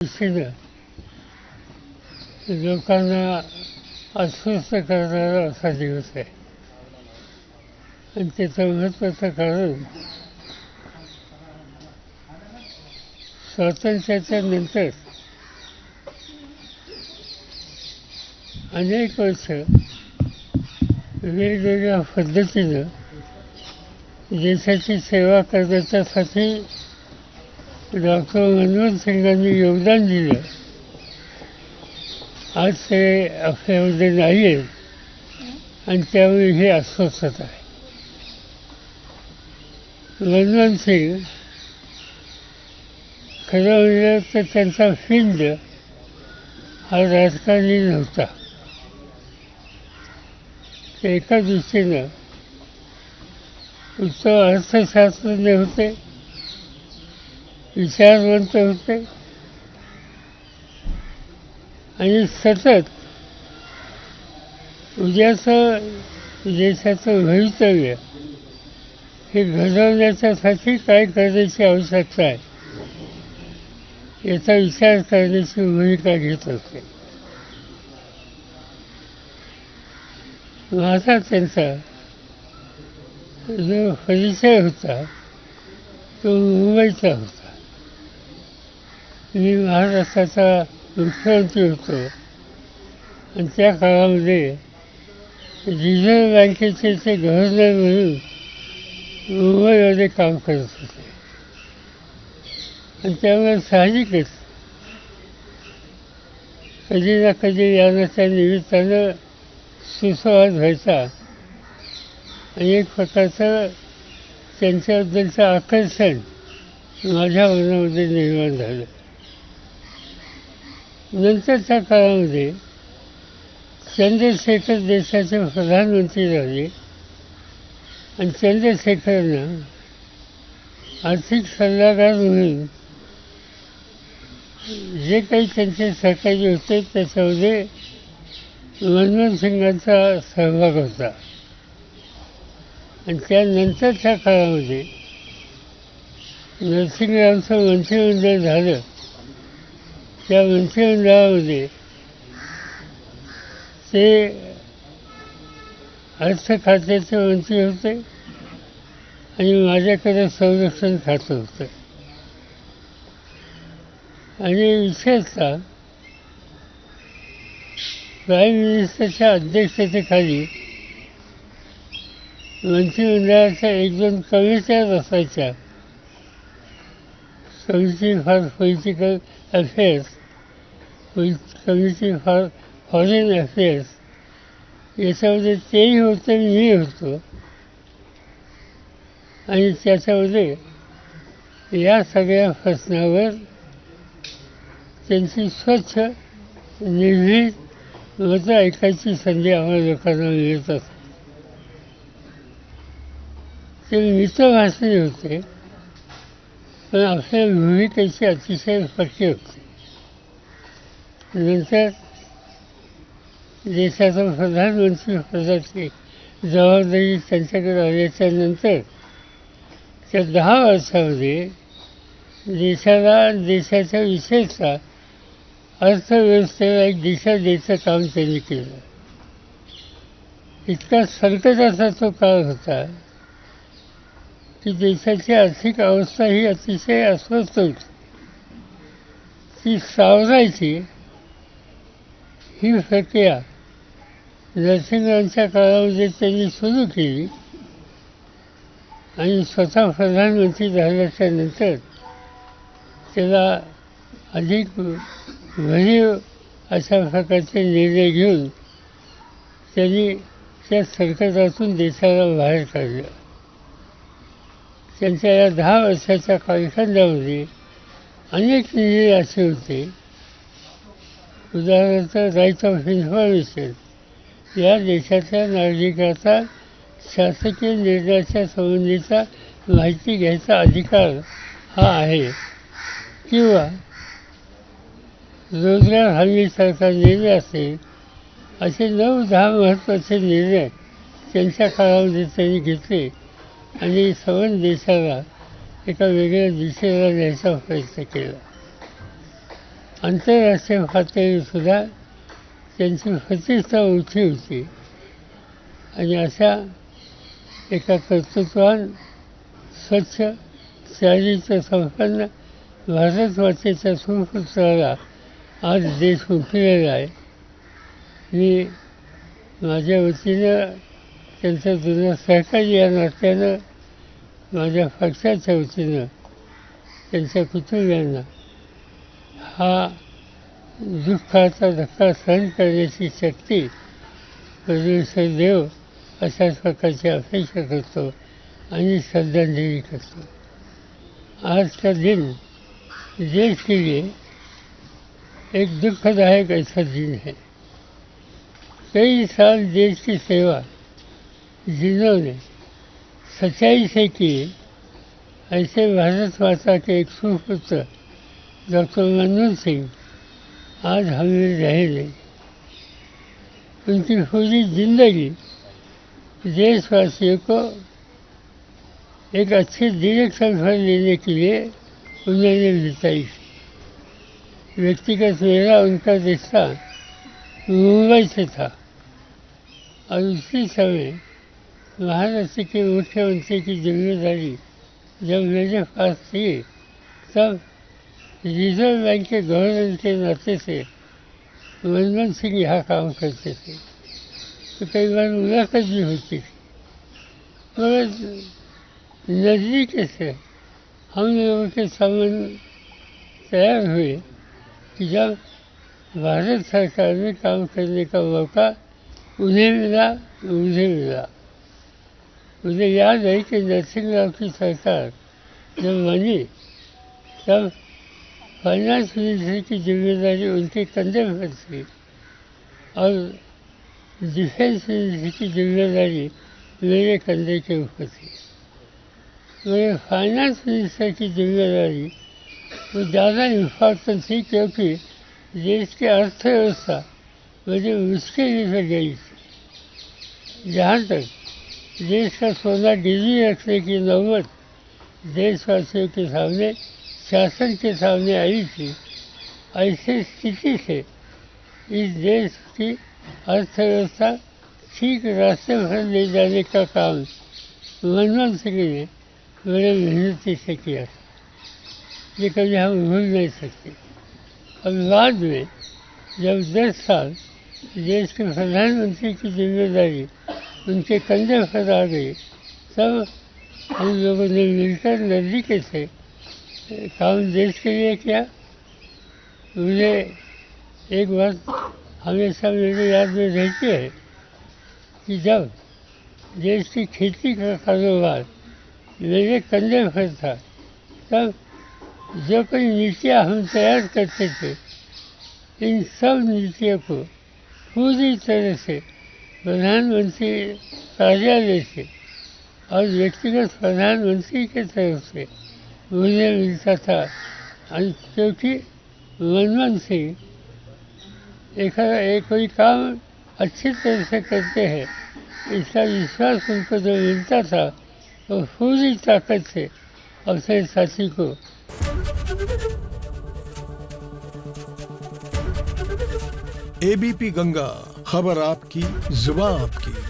दिशेनं लोकांना अस्वस्थ करणारा असा दिवस आहे. आणि त्याचं महत्त्वाचं कारण स्वातंत्र्याच्या नंतर अनेक वर्ष वेगवेगळ्या पद्धतीनं देशाची सेवा करण्याच्यासाठी डॉक्टर मनमोहन सिंगांनी योगदान दिलं. आज ते आपल्यामध्ये नाही आहेत आणि त्यामुळे ही अस्वस्थता आहे. मनमोहन सिंग खरं म्हणजे तर त्यांचा फील्ड हा राजकारणी नव्हता. ते एका दृष्टीनं उत्तम अर्थशास्त्रज्ञ होते, विचारवंत होते आणि सतत उद्याचं देशाचं भवितव्य हे घडवण्याच्यासाठी काय करण्याची आवश्यकता आहे याचा विचार करण्याची भूमिका घेत होते. माझा त्यांचा जो परिचय होता तो मुंबईचा होता. मी महाराष्ट्राचा मुख्यमंत्री होतो आणि त्या काळामध्ये रिझर्व्ह बँकेचे ते गव्हर्नर म्हणून मुंबईमध्ये काम करत होते. आणि त्यामुळे साहजिकच कधी ना कधी याच्या निमित्तानं सुसंवाद व्हायचा आणि एक प्रकारचं त्यांच्याबद्दलचं आकर्षण माझ्या मनामध्ये निर्माण झालं. नंतरच्या काळामध्ये चंद्रशेखर देशाचे प्रधानमंत्री झाले आणि चंद्रशेखरांना आर्थिक सल्लागार म्हणून जे काही त्यांचे सहकारी होते त्याच्यामध्ये मनमोहन सिंगांचा सहभाग होता. आणि त्यानंतरच्या काळामध्ये नरसिंगरावचं मंत्रिमंडळ झालं. त्या मंत्रिमंडळामध्ये ते अर्थ खात्याचे मंत्री होते आणि माझ्याकडे संरक्षण खातं होतं. आणि विशेषतः प्राईम मिनिस्टरच्या अध्यक्षतेखाली मंत्रिमंडळाच्या एक दोन कमिट्या बसायच्या. Committee for political affairs, committee for foreign affairs, याच्यामध्ये तेही होते मी होतो. आणि त्याच्यामध्ये या सगळ्या प्रश्नावर त्यांची स्वच्छ निर्भीड मतं ऐकायची संधी आम्हाला लोकांना मिळत असते. ते मितभाषी होते पण आपल्या भूमिकेची अतिशय पक्की होती. नंतर देशाचा प्रधानमंत्री पदाची जबाबदारी त्यांच्याकडे आल्याच्या नंतर त्या 10 वर्षामध्ये देशाच्या विशेषतः अर्थव्यवस्थेला एक दिशा द्यायचं काम त्यांनी केलं. इतका संकटाचा तो काळ होता की देशाची आर्थिक अवस्था ही अतिशय अस्वस्थ होती. ती सावरायची ही प्रक्रिया नरसिंगांच्या काळामध्ये त्यांनी सुरू केली. आणि स्वतः प्रधानमंत्री झाल्याच्या नंतर त्याला अधिक भरीव अशा प्रकारचे निर्णय घेऊन त्यांनी त्या संकटातून देशाला बाहेर काढलं. त्यांच्या या 10 वर्षाच्या कालखंडामध्ये अनेक निर्णय असे होते. उदाहरणार्थ राईट ऑफ इन्फॉर्मेशन, या देशाच्या नागरिकाचा शासकीय निर्णयाच्या संबंधीचा माहिती घ्यायचा अधिकार हा आहे. किंवा रोजगार हमीसारखा निर्णय असेल, असे 9-10 महत्त्वाचे निर्णय त्यांच्या काळामध्ये त्यांनी घेतले आणि संबंध देशाला एका वेगळ्या दिशेला न्यायचा प्रयत्न केला. आंतरराष्ट्रीय पातळीवरसुद्धा त्यांची प्रतिष्ठा उंची होती. आणि अशा एका कर्तृत्वान स्वच्छ चारित्र्य संपन्न भारतमातेच्या सुपुत्राला आज देश मुकलेला आहे. मी माझ्या वतीनं त्यांचं जुनं सहकारी या नात्यानं माझ्या पक्षाच्या वतीनं त्यांच्या कुटुंबियांना हा दुःखाचा धक्का सहन करण्याची शक्ती परमेश्वर देव अशाच प्रकारची अपेक्षा करतो आणि श्रद्धांजली करतो. आज का दिन देश के लिए एक दुखदायक ऐसा दिन है. कई साल देश की सेवा जिन्होंने सच्चाई से की, ऐसे भारत माता के एक सुपुत्र डॉक्टर मनमोहन सिंह आज हमें रहे नहीं. उनकी पूरी जिंदगी देशवासियों को एक अच्छे डायरेक्शन पर लेने के लिए उन्होंने बिताई. व्यक्तिगत मेरा उनका रिश्ता मुंबई से था और उसी समय महाराष्ट्र के मुख्यमंत्री की जिम्मेदारी जब मेरे पास थी तब रिजर्व बैंक के गवर्नर के नाते से मनमोहन सिंह यहाँ काम करते थे. तो कई बार मुलाकात भी होती थी. मगर नज़दीक से हम लोगों के संबंध तैयार हुए कि जब भारत सरकार में काम करने का मौका उन्हें मिला, मुझे मिला. मुझे याद है कि नरसिंह राव की सरकार जब बनी तब फाइनेंस मिनिस्ट्री की जिम्मेदारी उनके कंधे पर थी और डिफेंस मिनिस्ट्री की जिम्मेदारी मेरे कंधे के ऊपर थी. मेरे फाइनेंस मिनिस्टर की जिम्मेदारी वो ज़्यादा इम्पोर्टेंट थी क्योंकि देश की अर्थव्यवस्था मुझे मुश्किल में गई थी. जहाँ तक देश का सोना गिरवी रखने की नौबत देशवासियों के सामने, शासन के सामने आई थी, ऐसी स्थिति से इस देश की अर्थव्यवस्था ठीक रास्ते पर ले जाने का काम मनमोहन सिंह ने बड़े मेहनती से किया था. ये कभी हम भूल नहीं सकते. और बाद में जब 10 साल देश के प्रधानमंत्री की जिम्मेदारी उनके कंधे पर आ गई तब हम लोगों ने मिलकर नज़दीक से काम देश के लिए किया. मुझे एक बात हमेशा मेरे याद में रहती है कि जब देश की खेती का कारोबार मेरे कंधे पर था तब जो कोई नीतियाँ हम तैयार करते थे, इन सब नीतियों को पूरी तरह से प्रधानमंत्री कार्यालय से और व्यक्तिगत प्रधानमंत्री की तरफ से मुझे मिलता था. क्योंकि मनमोहन सिंह एक कोई काम अच्छी तरह से करते हैं इसका विश्वास उनको जो मिलता था वो पूरी ताकत से अपने साथी को. एबीपी गंगा, खबर आपकी, जुबान आपकी.